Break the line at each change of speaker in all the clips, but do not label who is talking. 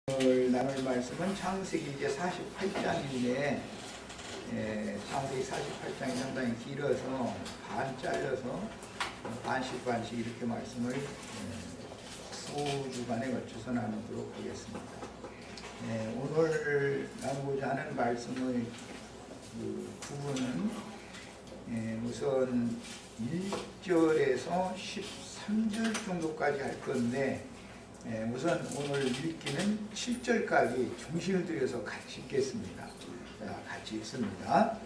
오늘 나눌 말씀은 창세기 이제 48장인데 창세기 48장이 상당히 길어서 반 잘려서 반씩 이렇게 말씀을 수주간에 걸쳐서 나누도록 하겠습니다. 오늘 나누고자 하는 말씀의 부분은 우선 1절에서 13절 정도까지 할 건데 우선 오늘 읽기는 7절까지 중심을 들여서 같이 읽겠습니다. 자, 같이 읽습니다.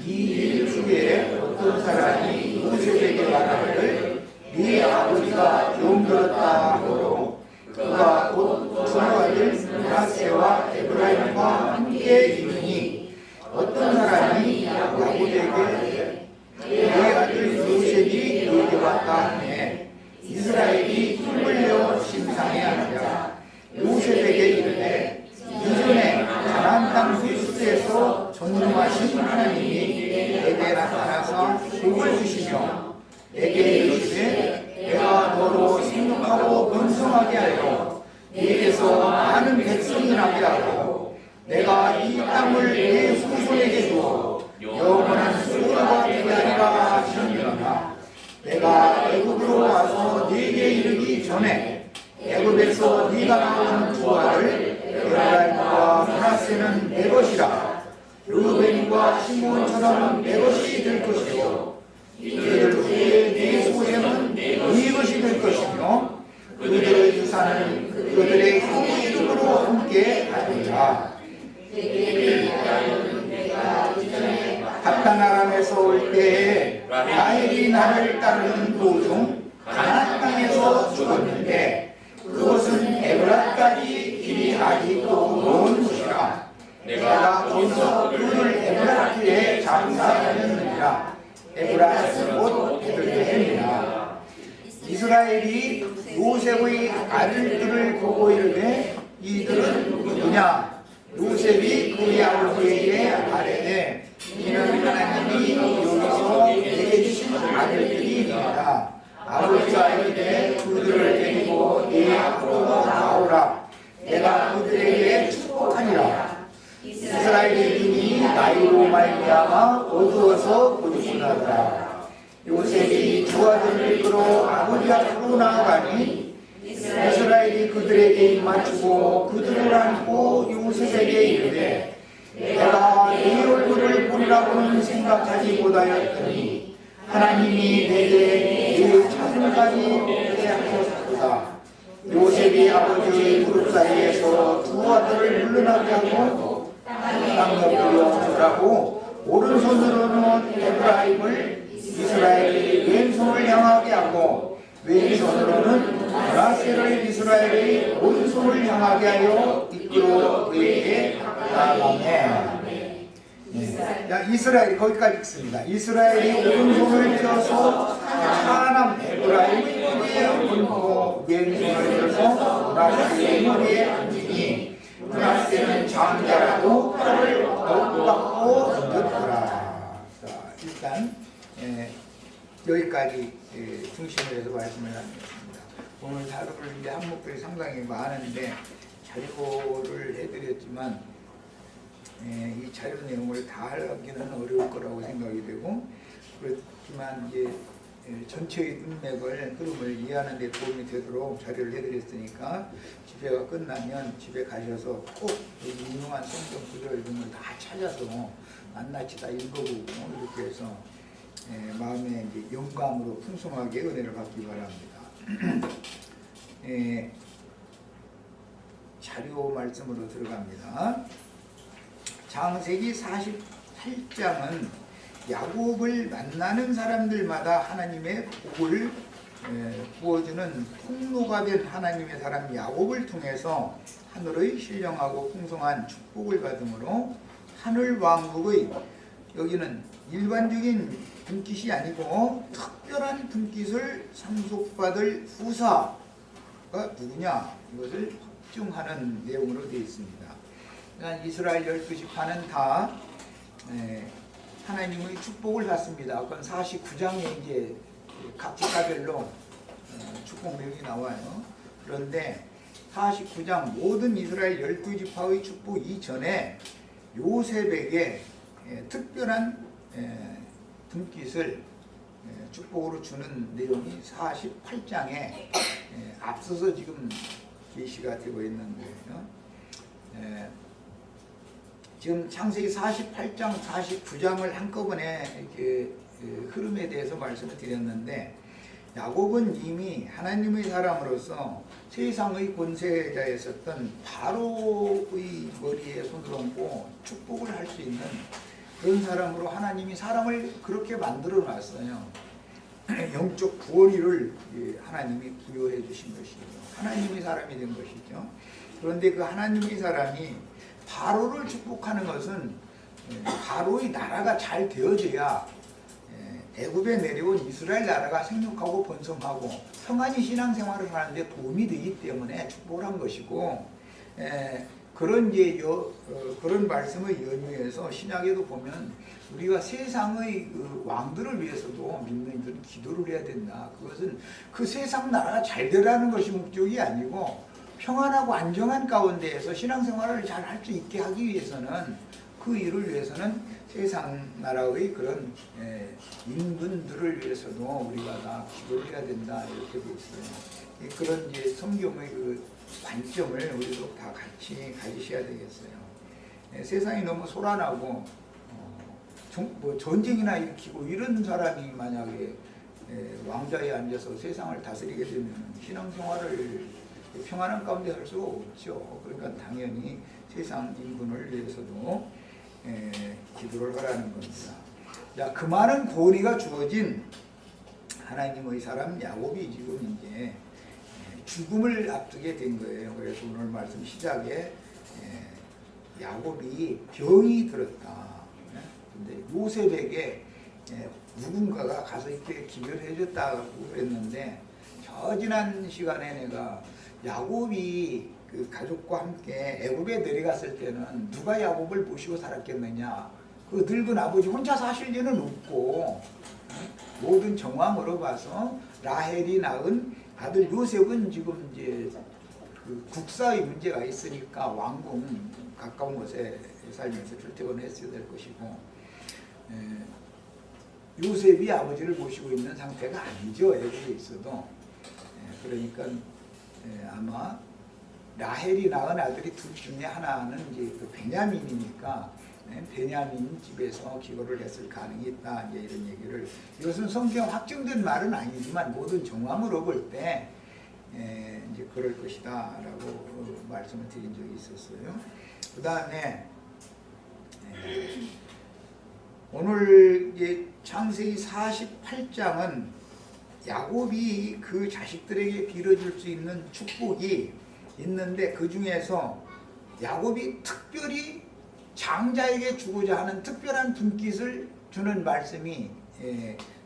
이 일 중에 어떤 사람이 요셉에게 말하기를 네 아버지가 좀 들었다 하므로 그가 곧 두 아들 므낫세와 에브라임과 함께 이르니 어떤 사람이 야곱에게 내 아들 요셉이 너에게 왔다 하네 이스라엘이 힘을 내어 심상해하니라. 요셉에게 이르되 이전에 가나안 땅 미스에서 전능하신 하나님이 내게 나타나서 복을 주시며 내게 이르시되 내가 너로 생육하고 번성하게 하여 내게서 많은 백성이 나게 하고 내가 이 땅을 내 후손에게 주어 영원한 소유가 되게 하리라 하시니라. 내가 애굽으로 와서 네게 이르기 전에 애굽에서 네가 낳은 두 아들 에브라임과 므낫세는 내 것이라. 르우벤과 시므온처럼 내 것이 될 것이요 이들 후에 네 소생은 네 것이 될 것이며 그들의 유산은 그들의 형 이름으로 함께 하리라. 파단 아람에서 올 때에 라헬이 나를 따르는 도중 가나안 땅에서 죽었는데 그것은 에브라까지 길이 아직도 먼 곳이라. 내가 거기서 그를 에브라길에 장사하였느니라. 에브라는 곧 베들레헴이라. 이스라엘이 요셉의 아들들을 보고 이르되 이들은 누구냐? 요셉이 그의 아버지에게 아뢰되 이는 하나님이 여기서 내게 주신 아들들이니라. 아버지가 이르되 그들을 데리고 네 앞으로 나오라. 내가 그들에게 축복하니라. 이스라엘의 눈이 나이로 말미암아 어두워서 보이구나더라. 요셉이 두 아들을 끌어 아버지 앞으로 나아가니 이스라엘이 그들에게 입맞추고 그들을 안고 요셉에게 이르되 내가 네 얼굴을 보리라고는 생각하지 못하였더니 하나님이 내게 네 자손까지 보게 하셨도다. 요셉이 아버지의 무릎 사이에서 두 아들을 물러나게 하고 땅 옆으로 옮기라고 오른손으로는 에브라임을 이스라엘의 왼손을 향하게 하고 왼손으로는 므낫세를 이스라엘의 오른손을 향하게 하여 이끌어 그에게 나아가매. 이스라엘이 거기까지 있습니다. 이스라엘이 오른손을 펴서 하남 에브라임의 머리에 얹고 왼손을 펴서 므낫세의 머리에 앉으니 므낫세는 장자라도 팔을 엇박고 얹었더라. 일단 여기까지 중심을 해서 말씀을 나누겠습니다. 오늘 다룰 이제 항목들이 상당히 많은데 자료를 해드렸지만 이 자료 내용을 다 하기는 어려울 거라고 생각이 되고 그렇지만 이제 전체의 인맥을 흐름을 이해하는 데 도움이 되도록 자료를 해드렸으니까 집회가 끝나면 집에 가셔서 꼭 유명한 성경 구절 이런 걸 다 찾아서 낱낱이 다 읽어보고 이렇게 해서 마음의 이제 영감으로 풍성하게 은혜를 받기 바랍니다. 자료 말씀으로 들어갑니다. 창세기 48장은 야곱을 만나는 사람들마다 하나님의 복을 부어주는 통로가 된 하나님의 사람 야곱을 통해서 하늘의 신령하고 풍성한 축복을 받음으로 하늘 왕국의 여기는 일반적인 분깃이 아니고 특별한 분깃을 상속받을 후사가 누구냐 이것을 확증하는 내용으로 되어 있습니다. 그러니까 이스라엘 12지파는 다 하나님의 축복을 받습니다. 그건 49장에 이제 각 지파별로 축복 내용이 나와요. 그런데 49장 모든 이스라엘 12지파의 축복 이전에 요셉에게 특별한 분깃을 축복으로 주는 내용이 48장에 앞서서 지금 계시가 되고 있는 거예요. 지금 창세기 48장, 49장을 한꺼번에 이렇게 흐름에 대해서 말씀을 드렸는데, 야곱은 이미 하나님의 사람으로서 세상의 권세자였었던 바로의 머리에 손을 얹고 축복을 할 수 있는 그런 사람으로 하나님이 사람을 그렇게 만들어 놨어요. 영적 구원의를 하나님이 부여해 주신 것이죠. 하나님이 사람이 된 것이죠. 그런데 그 하나님의 사람이 바로를 축복하는 것은 바로의 나라가 잘 되어져야 애굽에 내려온 이스라엘 나라가 생육하고 번성하고 평안히 신앙생활을 하는데 도움이 되기 때문에 축복을 한 것이고, 그런 그런 말씀의 연유에서 신약에도 보면 우리가 세상의 그 왕들을 위해서도 믿는 이들은 기도를 해야 된다. 그것은 그 세상 나라가 잘 되라는 것이 목적이 아니고 평안하고 안정한 가운데에서 신앙생활을 잘 할 수 있게 하기 위해서는, 그 일을 위해서는 세상 나라의 그런 인분들을 위해서도 우리가 다 기도를 해야 된다, 이렇게 되어 있어요. 그런 이제 성경의 그 관점을 우리도 다 같이 가지셔야 되겠어요. 세상이 너무 소란하고 뭐 전쟁이나 일으키고 이런 사람이 만약에 왕좌에 앉아서 세상을 다스리게 되면 신앙생활을 평안한 가운데 할 수가 없죠. 그러니까 당연히 세상 인분을 위해서도 기도를 하라는 겁니다. 자, 그 많은 권위가 주어진 하나님의 사람 야곱이 지금 이제 죽음을 앞두게 된 거예요. 그래서 오늘 말씀 시작에 야곱이 병이 들었다. 근데 요셉에게 누군가가 가서 이렇게 기별해 줬다고 그랬는데, 저 지난 시간에 내가 야곱이 그 가족과 함께 애굽에 내려갔을 때는 누가 야곱을 모시고 살았겠느냐. 그 늙은 아버지 혼자 사실 리는 없고, 모든 정황으로 봐서 라헬이 낳은 아들 요셉은 지금 이제 그 국사의 문제가 있으니까 왕궁 가까운 곳에 살면서 출퇴근을 했어야 될 것이고, 요셉이 아버지를 모시고 있는 상태가 아니죠. 애굽에 있어도. 그러니까 아마 라헬이 낳은 아들이 둘 중에 하나는 이제 그 베냐민이니까 베냐민 집에서 기거를 했을 가능이 있다, 이제 이런 얘기를, 이것은 성경 확정된 말은 아니지만 모든 정황으로 볼 때 이제 그럴 것이다라고 말씀을 드린 적이 있었어요. 그 다음에 오늘 이제 창세기 48장은 야곱이 그 자식들에게 빌어줄 수 있는 축복이 있는데, 그 중에서 야곱이 특별히 장자에게 주고자 하는 특별한 분깃을 주는 말씀이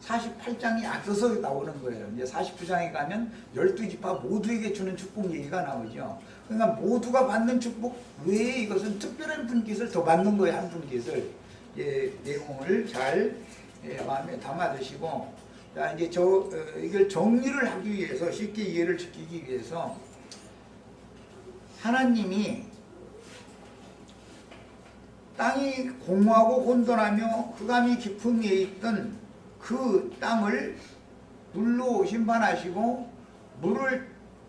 48장이 앞서서 나오는 거예요. 이제 49장에 가면 12지파 모두에게 주는 축복 얘기가 나오죠. 그러니까 모두가 받는 축복 외에 이것은 특별한 분깃을 더 받는 거예요. 한 분깃을. 내용을 잘 마음에 담아두시고, 자, 이제 이걸 정리를 하기 위해서, 쉽게 이해를 시키기 위해서, 하나님이 땅이 공허하고 혼돈하며 흑암이 깊은 데에 있던 그 땅을 물로 심판하시고 물을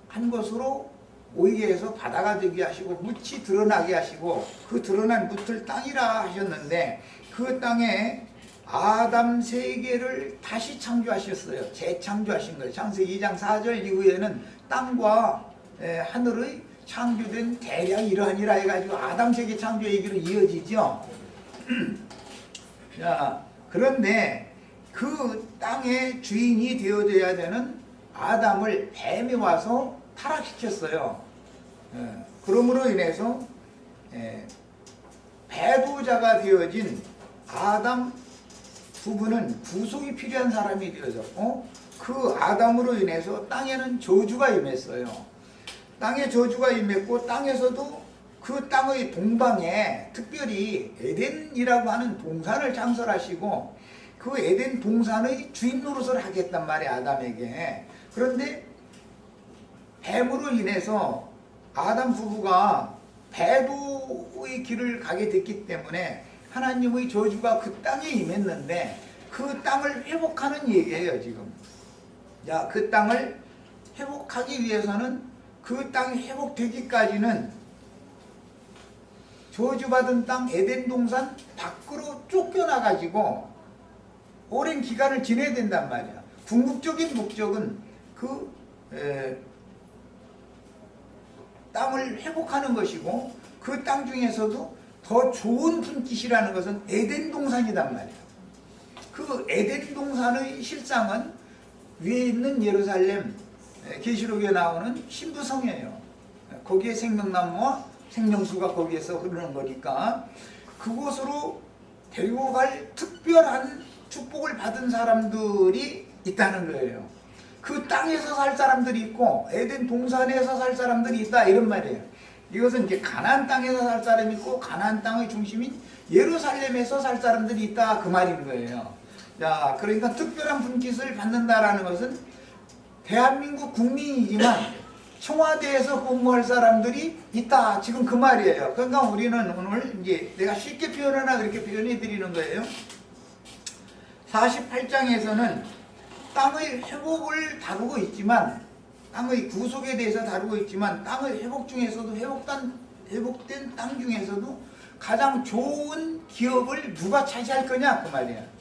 한 것으로 모이게 해서 바다가 되게 하시고 묻이 드러나게 하시고, 그 드러난 묻을 땅이라 하셨는데, 그 땅에 아담 세계를 다시 창조하셨어요. 재창조하신 거예요. 창세기 2장 4절 이후에는 땅과 하늘의 창조된 대략 이러하니라 해가지고 아담 세계 창조 얘기로 이어지죠. 자, 그런데 그 땅의 주인이 되어져야 되는 아담을 뱀이 와서 타락시켰어요. 그러므로 인해서 배도자가 되어진 아담 부부는 구속이 필요한 사람이 되어졌고, 그 아담으로 인해서 땅에는 저주가 임했어요. 땅에 저주가 임했고, 땅에서도 그 땅의 동방에 특별히 에덴이라고 하는 동산을 창설하시고, 그 에덴 동산의 주인 노릇을 하겠단 말이에요, 아담에게. 그런데 뱀으로 인해서 아담 부부가 배도의 길을 가게 됐기 때문에 하나님의 저주가 그 땅에 임했는데 그 땅을 회복하는 얘기예요 지금. 자, 그 땅을 회복하기 위해서는 그 땅이 회복되기까지는 저주받은 땅 에덴 동산 밖으로 쫓겨나가지고 오랜 기간을 지내야 된단 말이야. 궁극적인 목적은 그 땅을 회복하는 것이고 그 땅 중에서도 더 좋은 분깃이라는 것은 에덴 동산이단 말이야. 그 에덴 동산의 실상은 위에 있는 예루살렘 계시록에 나오는 신부성이에요. 거기에 생명나무와 생명수가 거기에서 흐르는 거니까 그곳으로 데리고 갈 특별한 축복을 받은 사람들이 있다는 거예요. 그 땅에서 살 사람들이 있고 에덴 동산에서 살 사람들이 있다 이런 말이에요. 이것은 이제 가나안 땅에서 살 사람이 있고 가나안 땅의 중심인 예루살렘에서 살 사람들이 있다 그 말인 거예요. 자, 그러니까 특별한 분깃을 받는다라는 것은 대한민국 국민이지만 청와대에서 근무할 사람들이 있다 지금 그 말이에요. 그러니까 우리는 오늘 이제 내가 쉽게 표현하나 그렇게 표현해 드리는 거예요. 48장에서는 땅의 회복을 다루고 있지만 땅의 구속에 대해서 다루고 있지만 땅의 회복 중에서도 회복된 땅 중에서도 가장 좋은 기업을 누가 차지할 거냐 그 말이에요.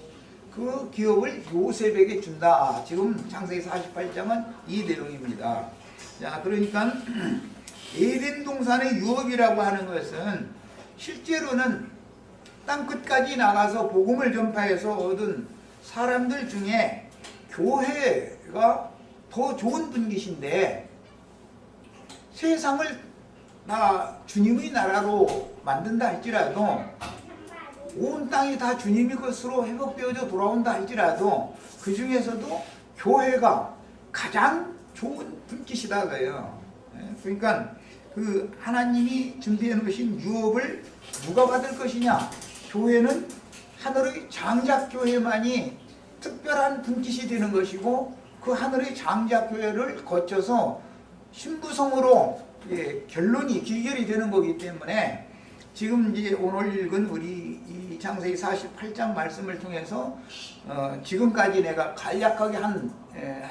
그 기업을 요셉에게 준다. 지금 창세기 48장은 이 내용입니다. 자, 그러니까 에덴 동산의 유업이라고 하는 것은 실제로는 땅 끝까지 나가서 복음을 전파해서 얻은 사람들 중에 교회가 더 좋은 분깃인데 세상을 다 주님의 나라로 만든다 할지라도 온 땅이 다 주님의 것으로 회복되어져 돌아온다 할지라도 그 중에서도 교회가 가장 좋은 분깃이다 그래요. 그러니까 그 하나님이 준비해 놓으신 유업을 누가 받을 것이냐? 교회는 하늘의 장작교회만이 특별한 분깃이 되는 것이고 그 하늘의 장작교회를 거쳐서 신부성으로 결론이 기결이 되는 거기 때문에 지금 이제 오늘 읽은 우리 이 창세기 48장 말씀을 통해서 지금까지 내가 간략하게 한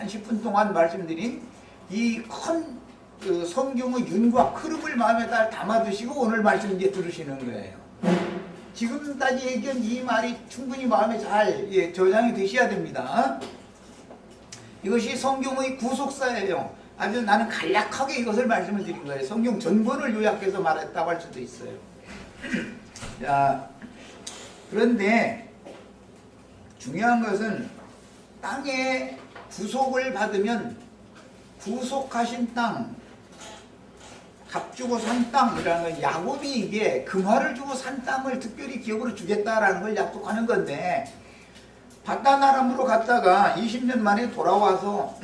10분 동안 말씀드린 이 큰 그 성경의 윤곽 흐름을 마음에 담아두시고 오늘 말씀 이제 들으시는 거예요. 지금까지 얘기한 이 말이 충분히 마음에 잘 저장이 되셔야 됩니다. 이것이 성경의 구속사예요. 아주 나는 간략하게 이것을 말씀을 드린 거예요. 성경 전본을 요약해서 말했다고 할 수도 있어요. 자, 그런데 중요한 것은 땅에 구속을 받으면 구속하신 땅, 값 주고 산 땅이라는 건 야곱이 이게 금화를 주고 산 땅을 특별히 기업으로 주겠다라는 걸 약속하는 건데 바단 아람으로 갔다가 20년 만에 돌아와서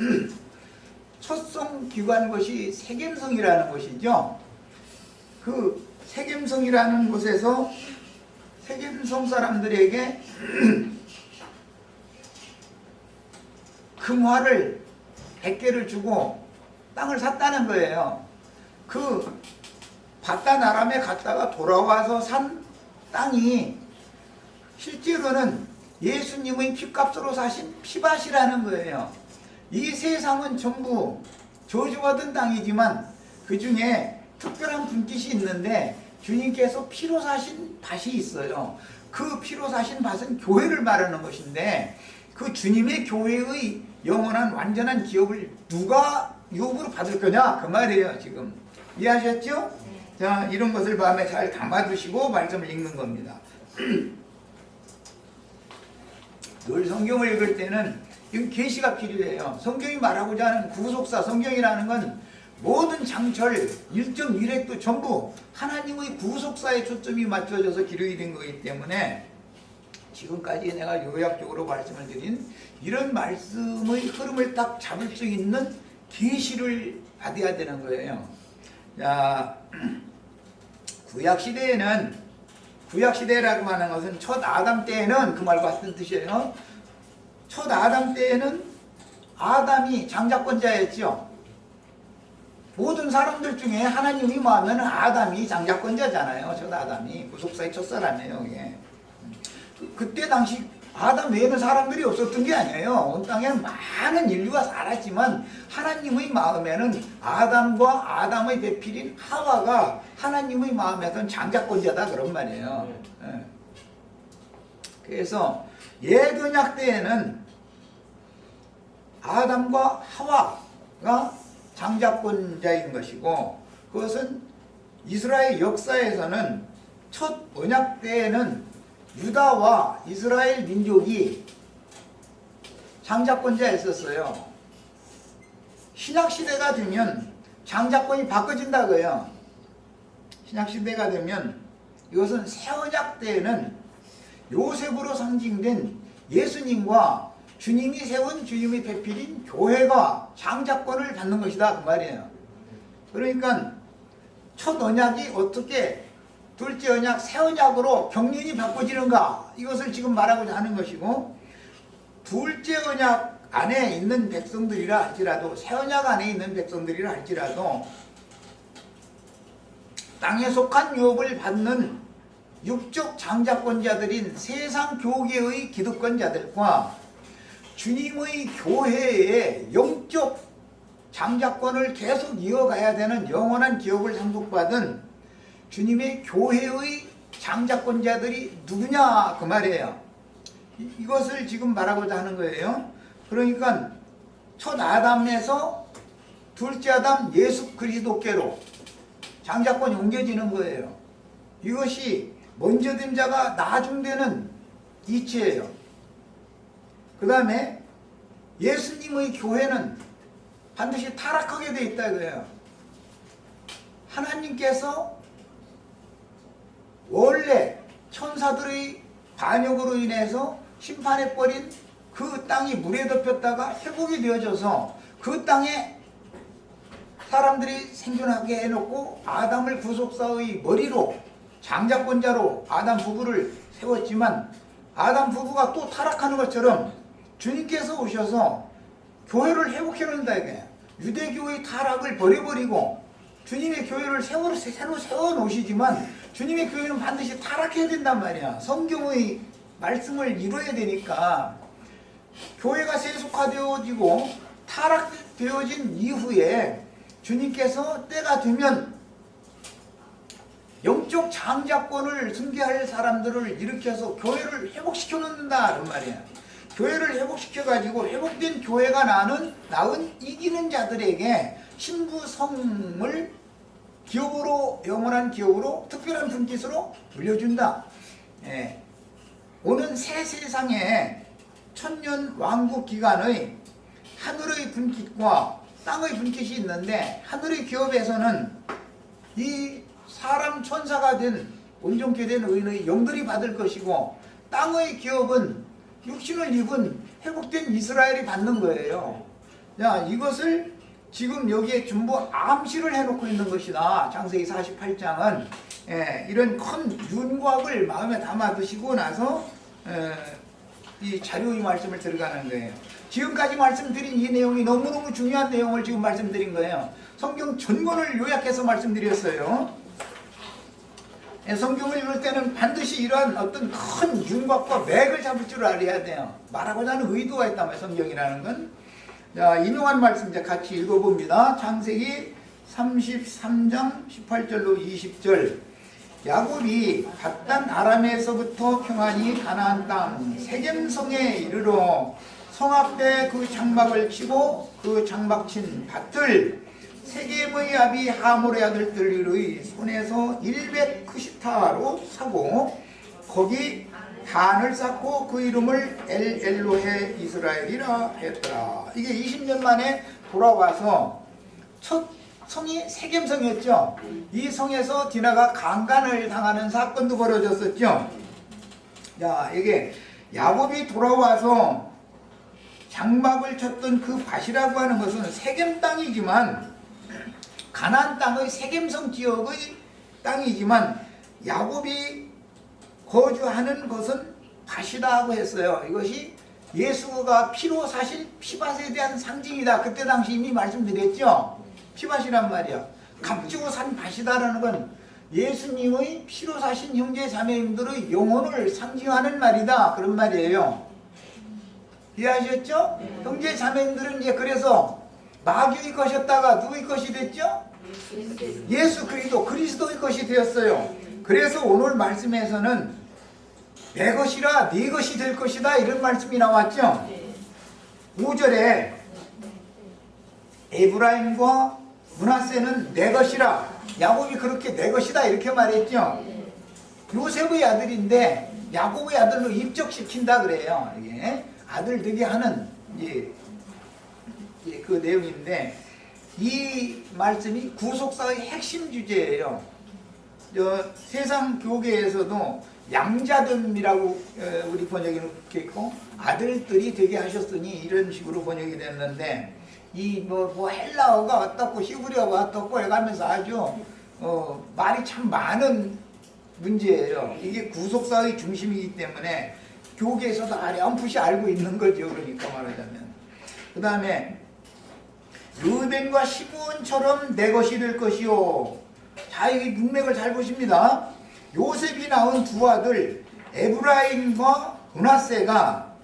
첫성 귀구한 것이 세겜성이라는 곳이죠. 그 세겜성이라는 곳에서 세겜성 사람들에게 금화를 100개를 주고 땅을 샀다는 거예요. 그 바단 아람에 갔다가 돌아와서 산 땅이 실제로는 예수님의 피값으로 사신 피밭이라는 거예요. 이 세상은 전부 저주받은 땅이지만 그 중에 특별한 분깃이 있는데 주님께서 피로 사신 밭이 있어요. 그 피로 사신 밭은 교회를 말하는 것인데 그 주님의 교회의 영원한 완전한 기업을 누가 유업으로 받을 거냐 그 말이에요. 지금 이해하셨죠? 자, 이런 것을 마음에 잘 담아두시고 말씀을 읽는 겁니다. 늘 성경을 읽을 때는 이건 계시가 필요해요. 성경이 말하고자 하는 구속사, 성경이라는 건 모든 장철, 일정 일획도 전부 하나님의 구속사에 초점이 맞춰져서 기록이 된 거기 때문에 지금까지 내가 요약적으로 말씀을 드린 이런 말씀의 흐름을 딱 잡을 수 있는 계시를 받아야 되는 거예요. 자, 구약시대라고 하는 것은 첫 아담 때에는 그 말과 같은 뜻이에요. 첫 아담 때에는 아담이 장자권자였죠. 모든 사람들 중에 하나님이 마음에는 아담이 장자권자잖아요. 첫 아담이 구속사의 첫사람이에요. 이게. 그때 당시 아담 외에는 사람들이 없었던 게 아니에요. 온 땅에는 많은 인류가 살았지만 하나님의 마음에는 아담과 아담의 배필인 하와가 하나님의 마음에서는 장자권자다 그런 말이에요. 예. 그래서 옛언약 때에는 아담과 하와가 장자권자인 것이고, 그것은 이스라엘 역사에서는 첫 언약 때에는 유다와 이스라엘 민족이 장자권자였었어요. 신약시대가 되면 장자권이 바꿔진다고요. 신약시대가 되면 이것은 새언약 때에는 요셉으로 상징된 예수님과 주님이 세운 주님의 배필인 교회가 장자권을 받는 것이다 그 말이에요. 그러니까 첫 언약이 어떻게 둘째 언약, 새 언약으로 경륜이 바꿔지는가, 이것을 지금 말하고자 하는 것이고, 둘째 언약 안에 있는 백성들이라 할지라도, 새 언약 안에 있는 백성들이라 할지라도 땅에 속한 유업을 받는 육적 장자권자들인 세상 교계의 기득권자들과 주님의 교회의 영적 장자권을 계속 이어가야 되는 영원한 기업을 상속받은 주님의 교회의 장자권자들이 누구냐 그 말이에요. 이것을 지금 말하고자 하는 거예요. 그러니까 첫 아담에서 둘째 아담 예수 그리스도께로 장자권이 옮겨지는 거예요. 이것이 먼저 된 자가 나중되는 이치예요. 그 다음에 예수님의 교회는 반드시 타락하게 돼 있다 이거예요. 하나님께서 원래 천사들의 반역으로 인해서 심판해버린 그 땅이 물에 덮였다가 회복이 되어져서 그 땅에 사람들이 생존하게 해놓고 아담을 구속사의 머리로 장자권자로 아담 부부를 세웠지만, 아담 부부가 또 타락하는 것처럼 주님께서 오셔서 교회를 회복해 놓는다 이게. 유대교의 타락을 버려버리고 주님의 교회를 새로 세워놓으시지만 주님의 교회는 반드시 타락해야 된단 말이야. 성경의 말씀을 이루어야 되니까. 교회가 세속화되어지고 타락되어진 이후에 주님께서 때가 되면 영적 장자권을 승계할 사람들을 일으켜서 교회를 회복시켜 놓는다 그런 말이야. 교회를 회복시켜가지고 회복된 교회가 낳은 이기는 자들에게 신부성을 기업으로, 영원한 기업으로, 특별한 분깃으로 물려준다. 예. 오는 새 세상에 천년 왕국 기간의 하늘의 분깃과 땅의 분깃이 있는데, 하늘의 기업에서는 이 사람 천사가 된 온전케 된 의인의 영들이 받을 것이고, 땅의 기업은 육신을 입은 회복된 이스라엘이 받는 거예요. 자, 이것을 지금 여기에 전부 암시를 해놓고 있는 것이다. 창세기 48장은 이런 큰 윤곽을 마음에 담아 두시고 나서 이 자료의 말씀을 들어가는 거예요. 지금까지 말씀드린 이 내용이 너무너무 중요한 내용을 지금 말씀드린 거예요. 성경 전권을 요약해서 말씀드렸어요. 성경을 읽을 때는 반드시 이러한 어떤 큰 윤곽과 맥을 잡을 줄 알아야 돼요. 말하고자 하는 의도가 있단 말이에요. 성경이라는 건. 자, 인용한 말씀 이제 같이 읽어봅니다. 창세기 33장 18절로 20절. 야곱이 밧단 아람에서부터 평안히 가나안 땅 세겜성에 이르러 성 앞에 그 장막을 치고 그 장막 친 밭을 세겜의 아비 하몰의 아들들의 손에서 100크시타로 사고 거기 단을 쌓고 그 이름을 엘로헤 이스라엘이라 했더라. 이게 20년 만에 돌아와서 첫 성이 세겜성이었죠. 이 성에서 디나가 강간을 당하는 사건도 벌어졌었죠. 자, 이게 야곱이 돌아와서 장막을 쳤던 그 밭이라고 하는 것은 세겜 땅이지만, 가나안 땅의 세겜성 지역의 땅이지만 야곱이 거주하는 것은 밭이라고 했어요. 이것이 예수가 피로 사실 피밭에 대한 상징이다. 그때 당시 이미 말씀드렸죠. 피밭이란 말이야. 값주고 산 밭이다라는 건 예수님의 피로 사신 형제 자매님들의 영혼을 상징하는 말이다, 그런 말이에요. 이해하셨죠? 형제 자매님들은 이제 그래서 마귀의 것이었다가 누구의 것이 됐죠? 예수 그리스도의 것이 되었어요. 그래서 오늘 말씀에서는 내 것이라 네 것이 될 것이다, 이런 말씀이 나왔죠. 5절에 에브라임과 므낫세는 내 것이라, 야곱이 그렇게 내 것이다 이렇게 말했죠. 요셉의 아들인데 야곱의 아들로 입적시킨다 그래요. 이게 아들 되게 하는 그 내용인데, 이 말씀이 구속사의 핵심 주제예요. 세상 교계에서도 양자됨이라고 우리 번역이 이렇게 있고, 아들들이 되게 하셨으니 이런 식으로 번역이 됐는데, 이 뭐 헬라어가 어떻고 히브리어가 어떻고 해가면서 아주 말이 참 많은 문제예요. 이게 구속사의 중심이기 때문에 교계에서도 어렴풋이 알고 있는 거죠. 그러니까 말하자면. 그 다음에 르벤과 시므온처럼 내 것이 될 것이요. 자, 이 문맥을 잘 보십니다. 요셉이 낳은 두 아들 에브라임과 므낫세가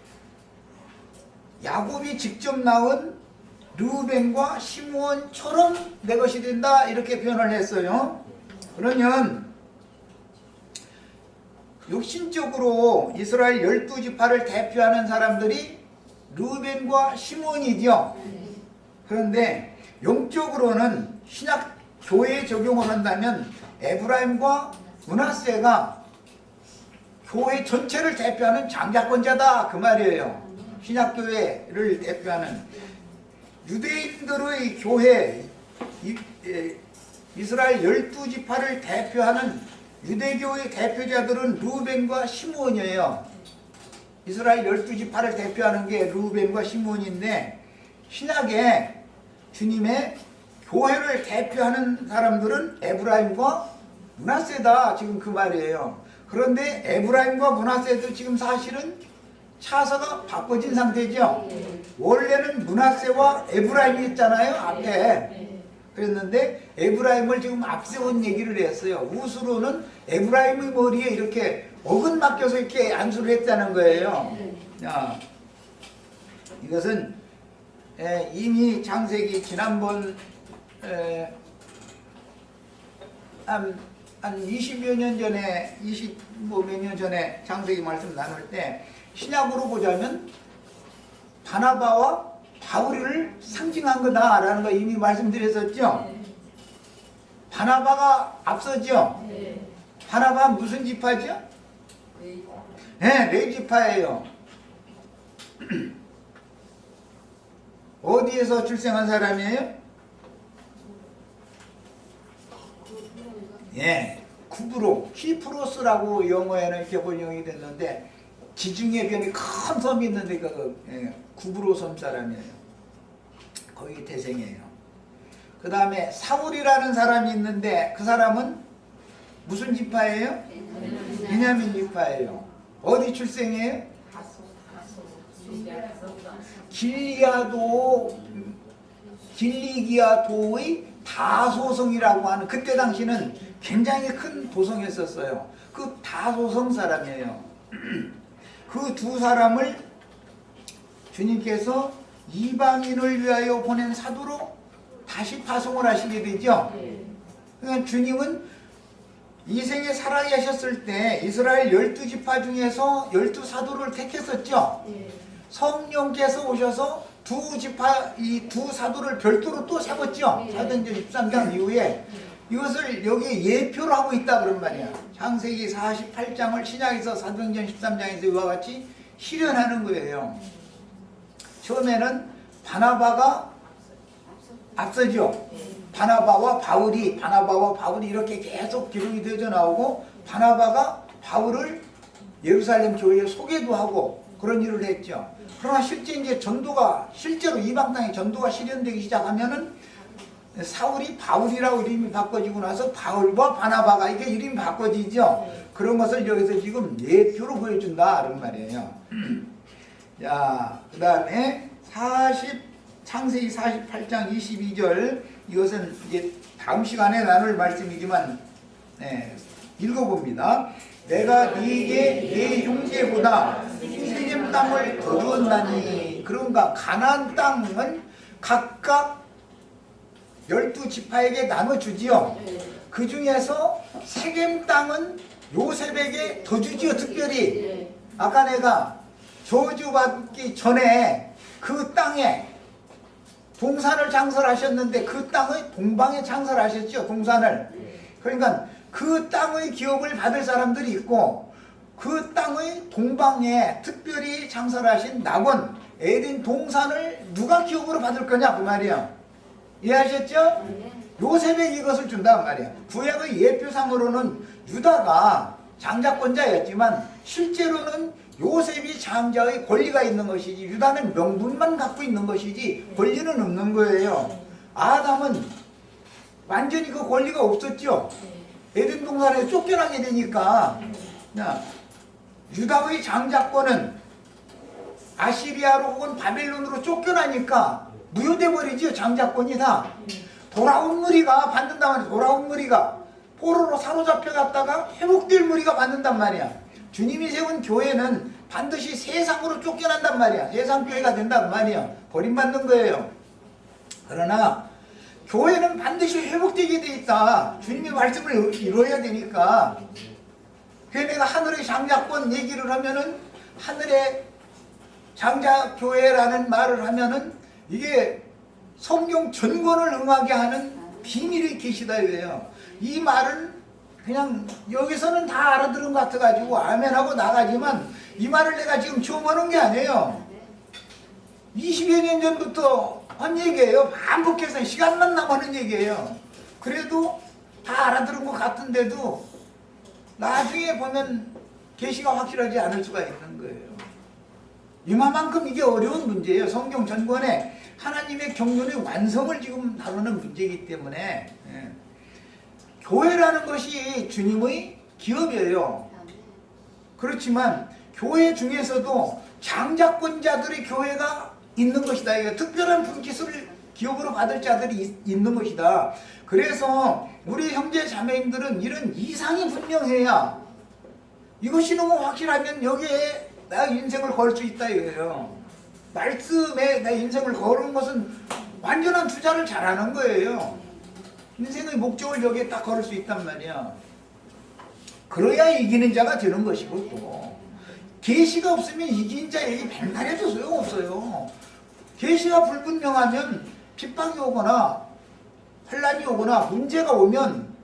야곱이 직접 낳은 르벤과 시므온처럼 내 것이 된다, 이렇게 표현을 했어요. 그러면 육신적으로 이스라엘 12지파를 대표하는 사람들이 르벤과 시므온이죠. 그런데 영적으로는 신약 교회에 적용을 한다면 에브라임과 므낫세가 교회 전체를 대표하는 장자권자다, 그 말이에요. 신약 교회를 대표하는 유대인들의 교회, 이스라엘 12지파를 대표하는 유대교의 대표자들은 르벤과 시므온이에요. 이스라엘 12지파를 대표하는 게 르벤과 시므온인데, 신약에 주님의 교회를 대표하는 사람들은 에브라임과 므낫세다, 지금 그 말이에요. 그런데 에브라임과 므낫세도 지금 사실은 차서가 바꿔진 상태죠. 원래는 므낫세와 에브라임이었잖아요, 앞에. 그랬는데 에브라임을 지금 앞세운 얘기를 했어요. 우스로는 에브라임의 머리에 이렇게 어긋 맡겨서 이렇게 안수를 했다는 거예요. 자, 이것은 이미 창세기 지난번 한 20여 년 전에, 20몇 년 전에 창세기 말씀 나눌 때 신약으로 보자면 바나바와 바울을 상징한 거다라는 거 이미 말씀드렸었죠. 바나바가 앞서죠. 바나바 무슨 지파죠? 네, 레위지파예요. 어디에서 출생한 사람이에요? 예, 쿠브로, 키프로스라고 영어에는 이렇게 번역이 됐는데, 지중해 변이 큰 섬이 있는데 구브로 섬 사람이에요. 거기 태생이에요. 그 다음에 사울이라는 사람이 있는데 그 사람은 무슨 지파예요? 베냐민 지파예요. 어디 출생이에요? 길리기아도의 다소성이라고 하는, 그때 당시는 굉장히 큰 도성이었어요. 그 다소성 사람이에요. 그 두 사람을 주님께서 이방인을 위하여 보낸 사도로 다시 파송을 하시게 되죠. 그러니까 주님은 이 생에 살아계셨을 때 이스라엘 12지파 중에서 12사도를 택했었죠. 성령께서 오셔서 두 지파, 이 두 사도를 별도로 또 세웠죠. 사도행전 13장 이후에. 이것을 여기에 예표를 하고 있다, 그런 말이야. 창세기 48장을 신약에서 사도행전 13장에서 이와 같이 실현하는 거예요. 처음에는 바나바가 앞서죠. 바나바와 바울이 이렇게 계속 기록이 되어져 나오고, 바나바가 바울을 예루살렘 교회에 소개도 하고 그런 일을 했죠. 그러나 실제 이제 실제로 이방 땅에 전도가 실현되기 시작하면은 사울이 바울이라고 이름이 바꿔지고 나서 바울과 바나바가 이게 이름이 바꿔지죠. 그런 것을 여기서 지금 예표로 보여준다, 이런 말이에요. 자, 그 다음에 창세기 48장 22절 이것은 이제 다음 시간에 나눌 말씀이지만 읽어봅니다. 내가 네게 네 형제보다 세겜 땅을 더 주었나니. 그런가 가나안 땅은 각각 12지파에게 나눠주지요. 그 중에서 세겜 땅은 요셉에게 더 주지요. 특별히 아까 내가 저주받기 전에 그 땅에 동산을 장설하셨는데 그 땅의 동방에 장설하셨죠. 동산을. 그러니까 그 땅의 기업을 받을 사람들이 있고 그 땅의 동방에 특별히 장설하신 낙원 에덴 동산을 누가 기업으로 받을 거냐 그 말이야. 이해하셨죠? 요셉에게 이것을 준단 말이야. 구약의 예표상으로는 유다가 장자권자였지만 실제로는 요셉이 장자의 권리가 있는 것이지 유다는 명분만 갖고 있는 것이지 권리는 없는 거예요. 아담은 완전히 그 권리가 없었죠. 에덴 동산에 쫓겨나게 되니까 유다의 장자권은 아시리아로 혹은 바벨론으로 쫓겨나니까 무효돼 버리죠. 장자권이 다. 돌아온 무리가 받는단 말이야. 돌아온 무리가 포로로 사로잡혀 갔다가 회복될 무리가 받는단 말이야. 주님이 세운 교회는 반드시 세상으로 쫓겨난단 말이야. 세상 교회가 된단 말이야. 버림받는 거예요. 그러나 교회는 반드시 회복되게 돼 있다. 주님의 말씀을 이루어야 되니까. 그래서 내가 하늘의 장자권 얘기를 하면은 하늘의 장자교회라는 말을 하면은 이게 성경 전권을 응하게 하는 비밀의 계시다 이거예요. 이 말은 그냥 여기서는 다 알아들은 것 같아가지고 아멘하고 나가지만 이 말을 내가 지금 처음 하는 게 아니에요. 20여 년 전부터 한 얘기예요. 반복해서 시간만 남아는 얘기예요. 그래도 다 알아들은 것 같은데도 나중에 보면 계시가 확실하지 않을 수가 있는 거예요. 이만큼 이게 어려운 문제예요. 성경 전권에 하나님의 경륜의 완성을 지금 다루는 문제이기 때문에 교회라는 것이 주님의 기업이에요. 그렇지만 교회 중에서도 장자권자들의 교회가 있는 것이다. 이거 특별한 분깃을 기업으로 받을 자들이 있는 것이다. 그래서 우리 형제 자매님들은 이런 이상이 분명해야 이것이 너무 확실하면 여기에 나 인생을 걸 수 있다 이거예요. 말씀에 내 인생을 거는 것은 완전한 투자를 잘하는 거예요. 인생의 목적을 여기에 딱 걸을 수 있단 말이야. 그래야 이기는 자가 되는 것이고 또 계시가 없으면 이긴 자 얘기 맨날 해도 소용없어요. 계시가 불분명하면 핍박이 오거나 환란이 오거나 문제가 오면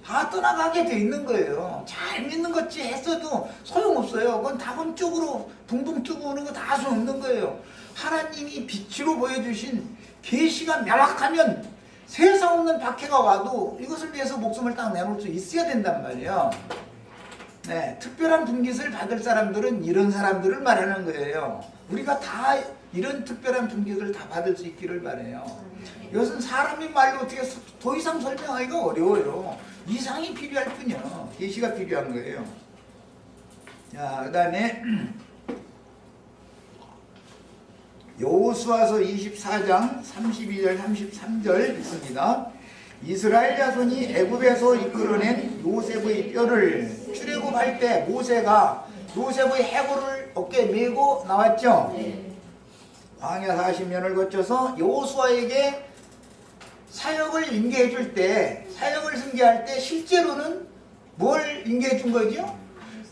다 떠나가게 돼 있는 거예요. 잘 믿는 것지 했어도 소용없어요. 그건 다 한쪽으로 붕붕 뜨고 오는 거 다 소용없는 거예요. 하나님이 빛으로 보여주신 계시가 명확하면 세상 없는 박해가 와도 이것을 위해서 목숨을 딱 내놓을 수 있어야 된단 말이에요. 네, 특별한 분깃을 받을 사람들은 이런 사람들을 말하는 거예요. 우리가 다 이런 특별한 분깃을 다 받을 수 있기를 바라요. 이것은 사람의 말로 어떻게 더 이상 설명하기가 어려워요. 이상이 필요할 뿐이요. 계시가 필요한 거예요. 자, 그 다음에 여호수아서 24장 32절 33절 있습니다. 이스라엘 자손이 애굽에서 이끌어낸 요셉의 뼈를 출애굽할 때 모세가 요셉의 해골을 어깨에 메고 나왔죠. 광야 40년을 거쳐서 여호수아에게 사역을 인계해 줄 때, 사역을 승계할 때 실제로는 뭘 인계해 준 거죠?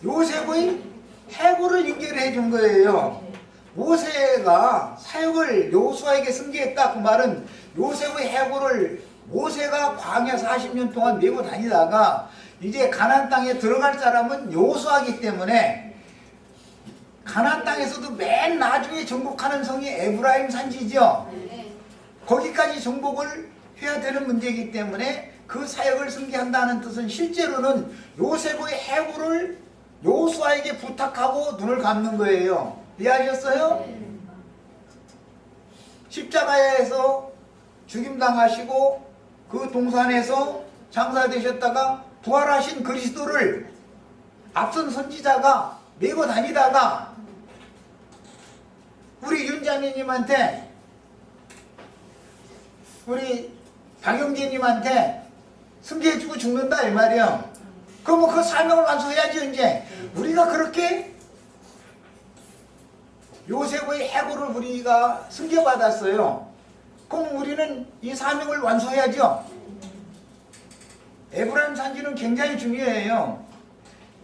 요셉의 해골을 인계를 해 준 거예요. 모세가 사역을 여호수아에게 승계했다 그 말은 요셉의 해골을 모세가 광야 40년 동안 메고 다니다가 이제 가나안 땅에 들어갈 사람은 여호수아이기 때문에 가나안 땅에서도 맨 나중에 정복하는 성이 에브라임 산지죠. 거기까지 정복을 해야 되는 문제이기 때문에 그 사역을 승계한다는 뜻은 실제로는 요셉의 해골을 여호수아에게 부탁하고 눈을 감는 거예요. 이해하셨어요? 십자가에서 죽임당하시고 그 동산에서 장사되셨다가 부활하신 그리스도를 앞선 선지자가 메고 다니다가 우리 윤자매님한테 우리 박영재님한테 승계해주고 죽는다 이 말이야. 그러면 그 사명을 완수해야지. 이제 우리가 그렇게 요셉의 해고를 우리가 승계받았어요. 그럼 우리는 이 사명을 완수해야죠. 에브라임 산지는 굉장히 중요해요.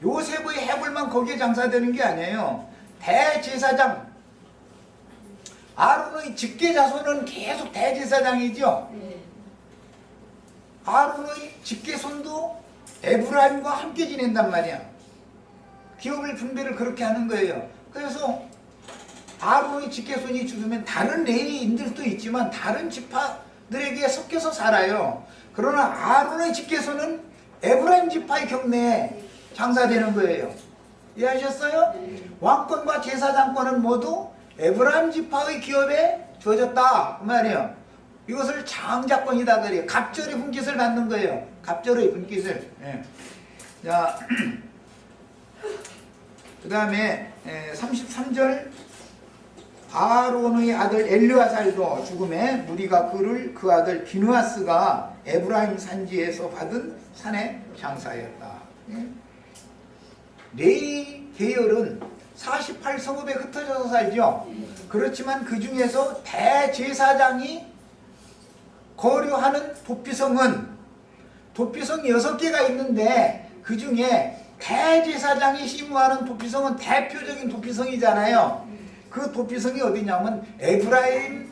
요셉의 해골만 거기에 장사되는 게 아니에요. 대제사장 아론의 직계 자손은 계속 대제사장이죠. 아론의 직계손도 에브라임과 함께 지낸단 말이야. 기업을 분배를 그렇게 하는 거예요. 그래서 아론의 직계손이 죽으면 다른 레위인들도 있지만 다른 지파들에게 섞여서 살아요. 그러나 아론의 직계손은 에브라임 지파의 경내에 장사되는 거예요. 이해하셨어요? 왕권과 제사장권은 모두 에브라임 지파의 기업에 주어졌다 그 말이에요. 이것을 장자권이다 그래요. 갑절의 분깃을 받는 거예요. 갑절의 분깃을. 예. 자, 그 다음에 33절 아론의 아들 엘르아살도 죽음에 무리가 그를 그 아들 비누아스가 에브라임 산지에서 받은 산에 장사하였다. 레위 계열은 48성읍에 흩어져서 살죠. 그렇지만 그 중에서 대제사장이 거류하는 도피성은 도피성 6개가 있는데 그 중에 대제사장이 심무하는 도피성은 대표적인 도피성이잖아요. 그 도피성이 어디냐면 에브라임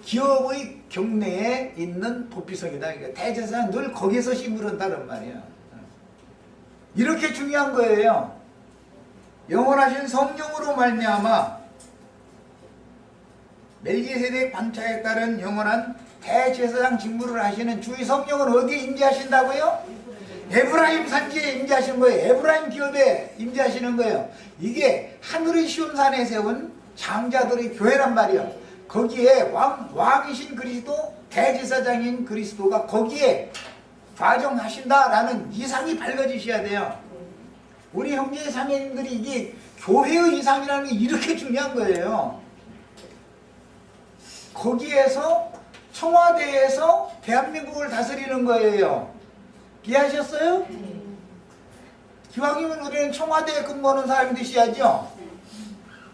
기업의 경내에 있는 도피성이다. 그러니까 대제사장은 늘 거기서 심으른다는 말이야. 이렇게 중요한 거예요. 영원하신 성령으로 말미암아 멜기세덱 반차에 따른 영원한 대제사장 직무를 하시는 주의 성령은 어디에 임재하신다고요? 에브라임 산지에 임재하시는 거예요. 에브라임 기업에 임재하시는 거예요. 이게 하늘의 시온산에 세운 장자들의 교회란 말이에요. 거기에 왕이신 그리스도, 대제사장인 그리스도가 거기에 좌정하신다라는 이상이 밝아지셔야 돼요. 우리 형제 자매님들이 이게 교회의 이상이라는 게 이렇게 중요한 거예요. 거기에서 청와대에서 대한민국을 다스리는 거예요. 이해하셨어요? 기왕이면 우리는 청와대에 근무하는 사람이 되셔야죠.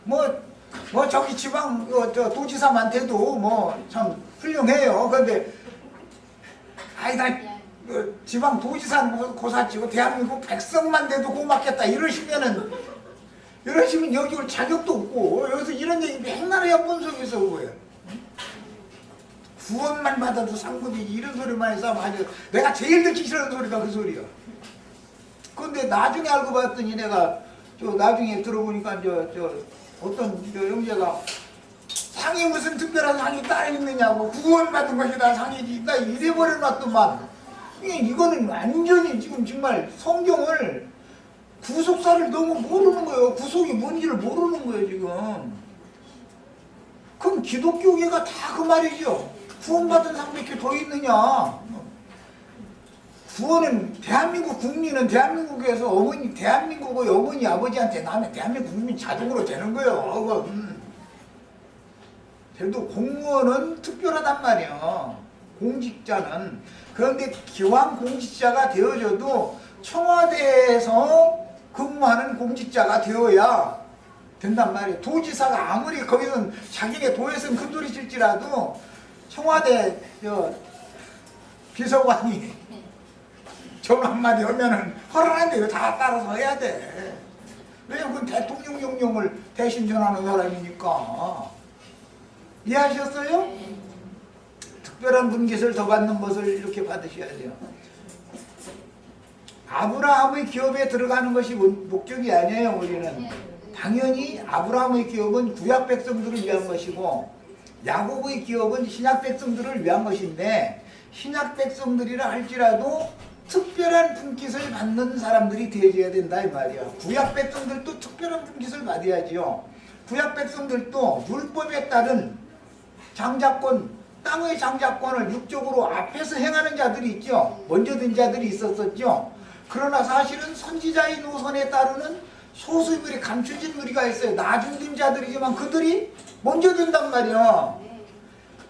뭐 저기 지방 도지사한테도 뭐 참 훌륭해요. 그런데 지방 도지사 고사치고 대한민국 백성만 돼도 고맙겠다 이러시면 여기 올 자격도 없고 여기서 이런 얘기 맨날 해야 뭔 속에서 뭐예요. 구원만 받아도 상급이지 이런 소리만 해서 아주 내가 제일 듣기 싫어하는 소리가 그 소리야. 그런데 나중에 알고 봤더니 내가 나중에 들어보니까 어떤 형제가 상이 무슨 특별한 상이 따로 있느냐고 구원받은 것이다 상이지 나 이래버려놨더만. 이거는 완전히 지금 정말 성경을 구속사를 너무 모르는 거예요. 구속이 뭔지를 모르는 거예요 지금. 그럼 기독교계가 다 그 말이죠. 구원받은 상 몇 개 더 있느냐. 구원은 대한민국 국민은 대한민국에서 대한민국의 어머니 아버지한테 나면 대한민국 국민 자동으로 되는 거예요. 그래도 공무원은 특별하단 말이에요. 공직자는. 그런데 기왕 공직자가 되어져도 청와대에서 근무하는 공직자가 되어야 된단 말이에요. 도지사가 아무리 거기서 자기네 도에서는 큰소리 칠지라도 청와대 비서관이 전 한마디 하면은 허락한데 이거 다 따라서 해야 돼. 왜냐면 그건 대통령 명령을 대신 전하는 사람이니까. 이해하셨어요? 특별한 분깃을 더 받는 것을 이렇게 받으셔야 돼요. 아브라함의 기업에 들어가는 것이 목적이 아니에요. 우리는 당연히 아브라함의 기업은 구약 백성들을 위한 것이고 야곱의 기업은 신약 백성들을 위한 것인데 신약 백성들이라 할지라도 특별한 분깃을 받는 사람들이 되어야 된다 이 말이야. 구약 백성들도 특별한 분깃을 받아야지요. 구약 백성들도 율법에 따른 장자권 땅의 장자권을 육적으로 앞에서 행하는 자들이 있죠. 먼저 든 자들이 있었었죠. 그러나 사실은 선지자의 노선에 따르는 소수의 무리, 감춰진 무리가 있어요. 나중 든 자들이지만 그들이 먼저 든단 말이야.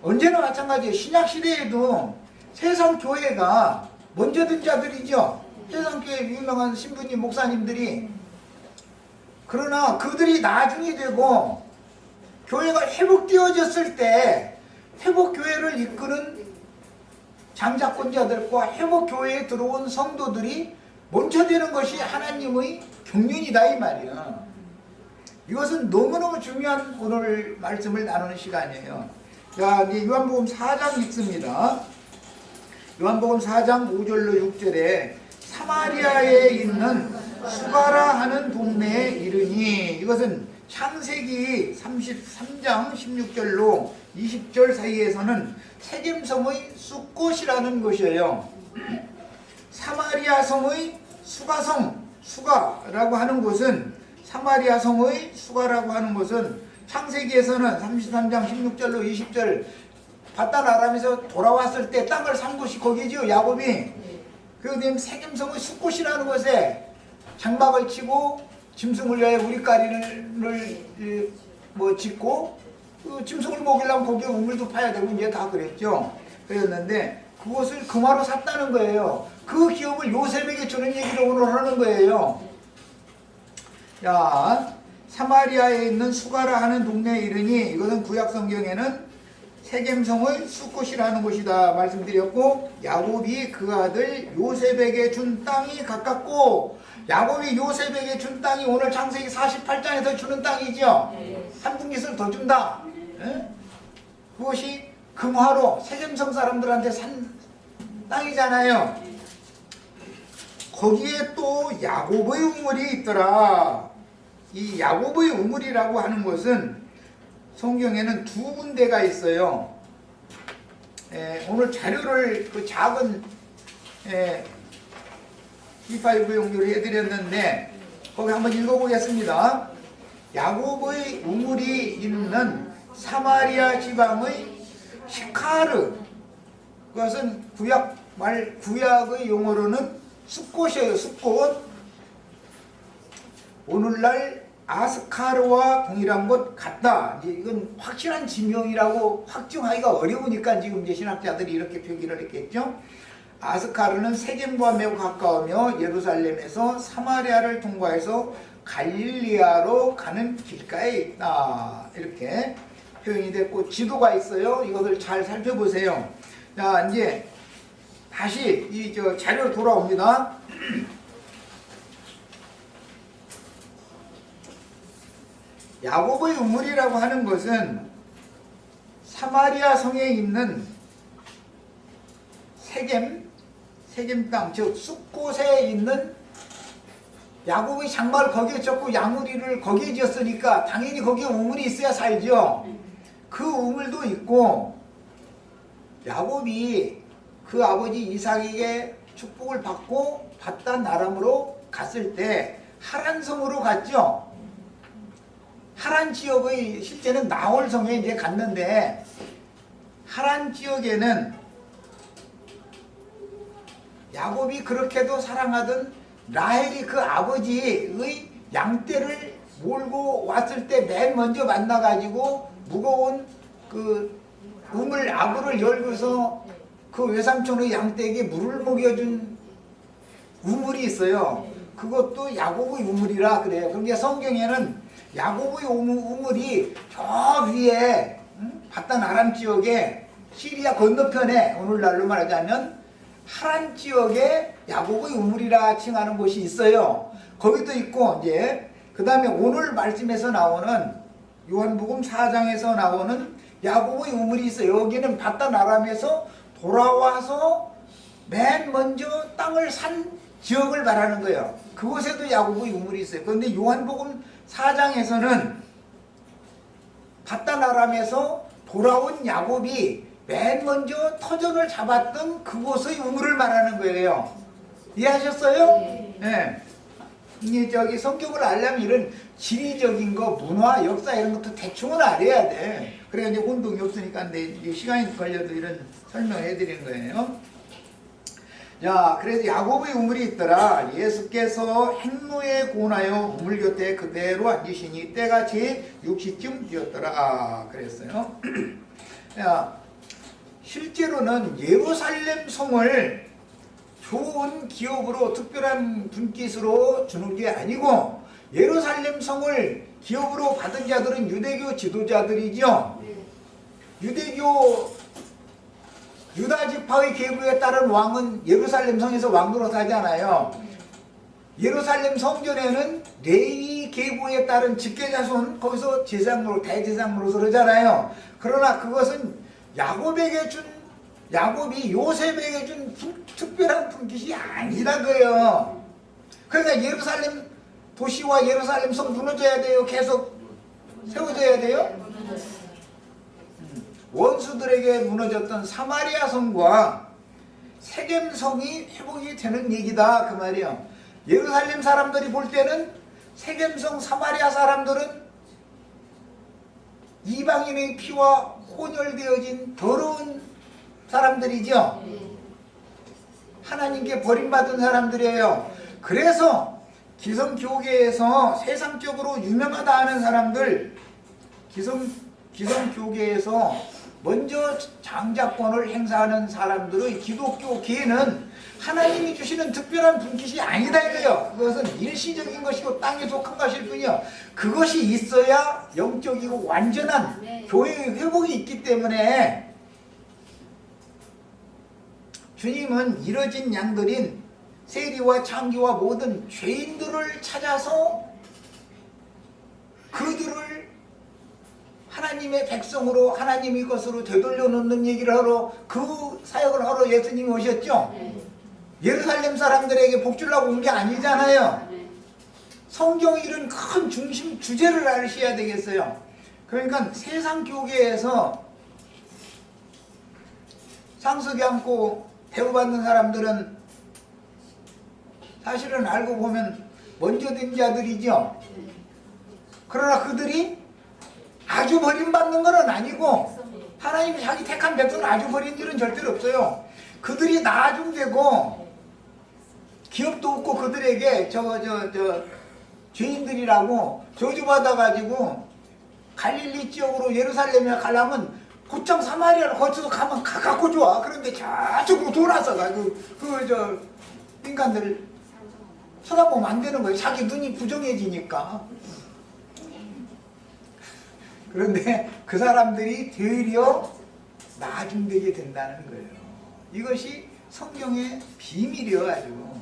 언제나 마찬가지예요. 신약 시대에도 세상 교회가 먼저 든 자들이죠. 세상 교회 유명한 신부님, 목사님들이. 그러나 그들이 나중이 되고 교회가 회복되어졌을 때 회복교회를 이끄는 장자권자들과 회복교회에 들어온 성도들이 먼저 되는 것이 하나님의 경륜이다 이 말이야. 이것은 너무너무 중요한 오늘 말씀을 나누는 시간이에요. 자, 이제 요한복음 4장 읽습니다. 요한복음 4장 5절로 6절에 사마리아에 있는 수가라 하는 동네에 이르니, 이것은 창세기 33장 16절로 20절 사이에서는 세겜성의 숫곳이라는 것이에요. 사마리아 성의 수가성, 수가라고 하는 곳은, 사마리아 성의 수가라고 하는 것은 창세기에서는 33장 16절로 20절 바단 아람에서 돌아왔을 때 땅을 산 곳이 거기죠. 야곱이. 그다음 세겜성의 숫곳이라는 곳에 장막을 치고 짐승을 위하여 우리가리를 짓고 짐승을 먹이려면 거기에 우물도 파야 되고 이제 다 그랬죠. 그랬는데 그것을 금화로 샀다는 거예요. 그 기업을 요셉에게 주는 얘기를 오늘 하는 거예요. 자, 사마리아에 있는 수가라 하는 동네에 이르니, 이것은 구약 성경에는 세겜성의 숫곳이라는 곳이다 말씀드렸고, 야곱이 그 아들 요셉에게 준 땅이 가깝고, 야곱이 요셉에게 준 땅이 오늘 창세기 48장에서 주는 땅이죠. 한 분깃을 더 준다. 그것이 금화로 세겜성 사람들한테 산 땅이잖아요. 거기에 또 야곱의 우물이 있더라. 이 야곱의 우물이라고 하는 것은 성경에는 두 군데가 있어요. 오늘 자료를 그 작은 E5 용도로 해드렸는데 거기 한번 읽어보겠습니다. 야곱의 우물이 있는 사마리아 지방의 시카르, 그것은 구약의 용어로는 숫곳이에요. 숫곳. 오늘날 아스카르와 동일한 것 같다. 이제 이건 확실한 지명이라고 확증하기가 어려우니까 지금 이제 신학자들이 이렇게 표기를 했겠죠. 아스카르는 세겜과 매우 가까우며 예루살렘에서 사마리아를 통과해서 갈릴리아로 가는 길가에 있다. 이렇게 표현이 됐고, 지도가 있어요. 이것을 잘 살펴보세요. 자, 이제 다시 이 자료로 돌아옵니다. 야곱의 우물이라고 하는 것은 사마리아 성에 있는 세겜 땅, 즉 숫곳에 있는, 야곱의 장막을 거기에 쳤고 양우리를 거기에 지었으니까 당연히 거기에 우물이 있어야 살죠. 그 우물도 있고, 야곱이 그 아버지 이삭에게 축복을 받고 바단 아람으로 갔을 때 하란성으로 갔죠. 하란 지역의, 실제는 나홀성에 이제 갔는데, 하란 지역에는 야곱이 그렇게도 사랑하던 라헬이 그 아버지의 양떼를 몰고 왔을 때 맨 먼저 만나가지고 무거운 그 우물 아구를 열고서 그 외삼촌의 양떼에게 물을 먹여준 우물이 있어요. 그것도 야곱의 우물이라 그래요. 그러니까 성경에는 야곱의 우물이 저 위에 바단 아람 지역에 시리아 건너편에, 오늘날로 말하자면 하란 지역에 야곱의 우물이라 칭하는 곳이 있어요. 거기도 있고, 이제 그 다음에 오늘 말씀에서 나오는 요한복음 4장에서 나오는 야곱의 우물이 있어요. 여기는 바단 아람에서 돌아와서 맨 먼저 땅을 산 지역을 말하는 거예요. 그곳에도 야곱의 우물이 있어요. 그런데 요한복음 4장에서는 바단 아람에서 돌아온 야곱이 맨 먼저 터전을 잡았던 그곳의 우물을 말하는 거예요. 이해하셨어요? 네. 이게 성경을 알려면 이런 지리적인 거, 문화, 역사 이런 것도 대충은 알아야 돼. 그래야 이제 혼동이 없으니까 이제 시간이 걸려도 이런 설명을 해드리는 거예요. 자, 그래서 야곱의 우물이 있더라. 예수께서 행로에 고나여 우물 곁에 그대로 앉으시니 때가 제 6시쯤 되었더라. 그랬어요. 야, 실제로는 예루살렘 성을 좋은 기업으로 특별한 분깃으로 주는 게 아니고 예루살렘 성을 기업으로 받은 자들은 유대교 지도자들이죠. 유대교 유다 지파의 계보에 따른 왕은 예루살렘 성에서 왕 노릇하잖아요. 예루살렘 성전에는 레위 계보에 따른 직계자손 거기서 제사장으로 대제사장 노릇을 하잖아요. 그러나 그것은 야곱이 요셉에게 준 특별한 분깃이 아니라고요. 그러니까 예루살렘 도시와 예루살렘 성 무너져야 돼요? 계속 세워져야 돼요? 원수들에게 무너졌던 사마리아 성과 세겜 성이 회복이 되는 얘기다 그 말이에요. 예루살렘 사람들이 볼 때는 세겜 성 사마리아 사람들은 이방인의 피와 혼혈되어진 더러운 사람들이죠. 하나님께 버림받은 사람들이에요. 그래서 기성교계에서 세상적으로 유명하다 하는 사람들, 기성교계에서 먼저 장자권을 행사하는 사람들의 기독교계는 하나님이 주시는 특별한 분깃이 아니다 이거예요. 그것은 일시적인 것이고 땅에 속한 것일 뿐이요. 그것이 있어야 영적이고 완전한 교회의 회복이 있기 때문에 주님은 잃어진 양들인 세리와 창기와 모든 죄인들을 찾아서 그들을 하나님의 백성으로 하나님의 것으로 되돌려 놓는 얘기를 하러 그 사역을 하러 예수님이 오셨죠. 예루살렘 사람들에게 복 주려고 온 게 아니잖아요. 성경이 이런 큰 중심 주제를 아셔야 되겠어요. 그러니까 세상 교계에서 상속이 않고 대우받는 사람들은 사실은 알고 보면 먼저 된 자들이죠. 그러나 그들이 아주 버림받는 건 아니고 하나님이 자기 택한 백성을 아주 버린 일은 절대로 없어요. 그들이 나중되고 기업도 없고 그들에게 죄인들이라고 저주받아가지고 갈릴리 지역으로 예루살렘에 가려면 곧장 사마리아를 거쳐서 가면 갖고 좋아. 그런데 저쪽으로 돌아서 가지고 인간들을 쳐다보면 안 되는 거예요. 자기 눈이 부정해지니까. 그런데 그 사람들이 되려 나중되게 된다는 거예요. 이것이 성경의 비밀이에요, 아주.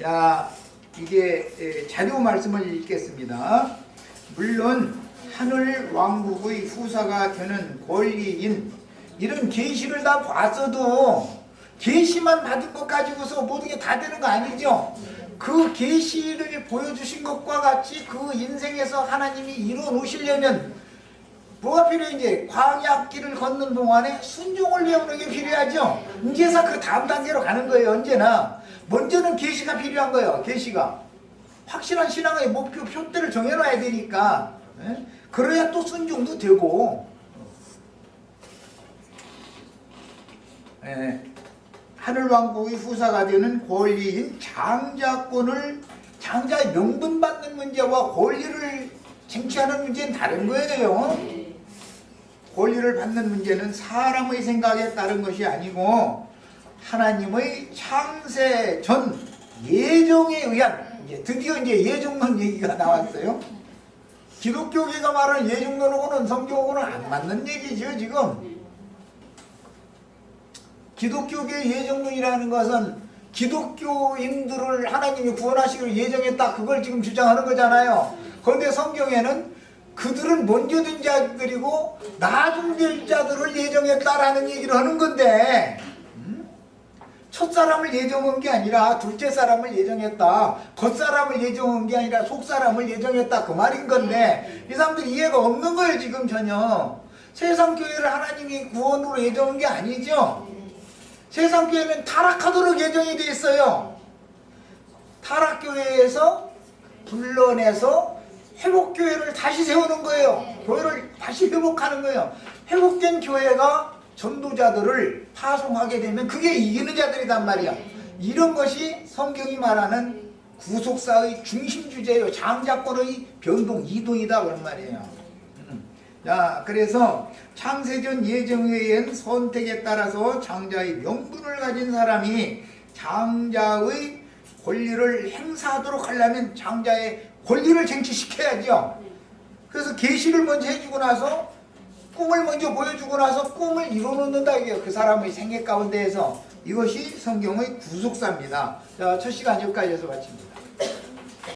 자, 이제 자료 말씀을 읽겠습니다. 물론 하늘 왕국의 후사가 되는 권리인 이런 계시를 다 봤어도 계시만 받은 것 가지고서 모든 게 다 되는 거 아니죠? 그 계시를 보여주신 것과 같이 그 인생에서 하나님이 이루어 놓으시려면 뭐가 필요해? 이제 광야길을 걷는 동안에 순종을 배우는 게 필요하죠. 이제서 그 다음 단계로 가는 거예요. 언제나 먼저는 계시가 필요한 거예요. 계시가 확실한 신앙의 목표 표대를 정해놔야 되니까. 그래야 또 순종도 되고. 하늘왕국의 후사가 되는 권리인 장자의 명분 받는 문제와 권리를 쟁취하는 문제는 다른 거예요. 권리를 받는 문제는 사람의 생각에 따른 것이 아니고 하나님의 창세 전 예정에 의한, 이제 드디어 이제 예정론 얘기가 나왔어요. 기독교계가 말하는 예정론하고는 성경하고는 안 맞는 얘기죠, 지금. 기독교계의 예정론이라는 것은 기독교인들을 하나님이 구원하시기로 예정했다, 그걸 지금 주장하는 거잖아요. 그런데 성경에는 그들은 먼저 된 자들이고 나중 될 자들을 예정했다라는 얘기를 하는 건데, 첫사람을 예정한 게 아니라 둘째 사람을 예정했다, 겉사람을 예정한 게 아니라 속사람을 예정했다, 그 말인 건데 이 사람들이 이해가 없는 거예요, 지금 전혀. 세상 교회를 하나님이 구원으로 예정한 게 아니죠. 세상 교회는 타락하도록 예정이 되어 있어요. 타락교회에서 불러내서 회복교회를 다시 세우는 거예요. 교회를 다시 회복하는 거예요. 회복된 교회가 전도자들을 파송하게 되면 그게 이기는 자들이란 말이야. 이런 것이 성경이 말하는 구속사의 중심 주제예요. 장자권의 변동, 이동이다 그런 말이에요. 자, 그래서 창세전 예정의엔 선택에 따라서 장자의 명분을 가진 사람이 장자의 권리를 행사하도록 하려면 장자의 권리를 쟁취시켜야죠. 그래서 계시를 먼저 해주고 나서 꿈을 먼저 보여주고 나서 꿈을 이뤄놓는다 이게요. 그 사람의 생애 가운데에서. 이것이 성경의 구속사입니다. 자, 첫 시간 여기까지 해서 마칩니다.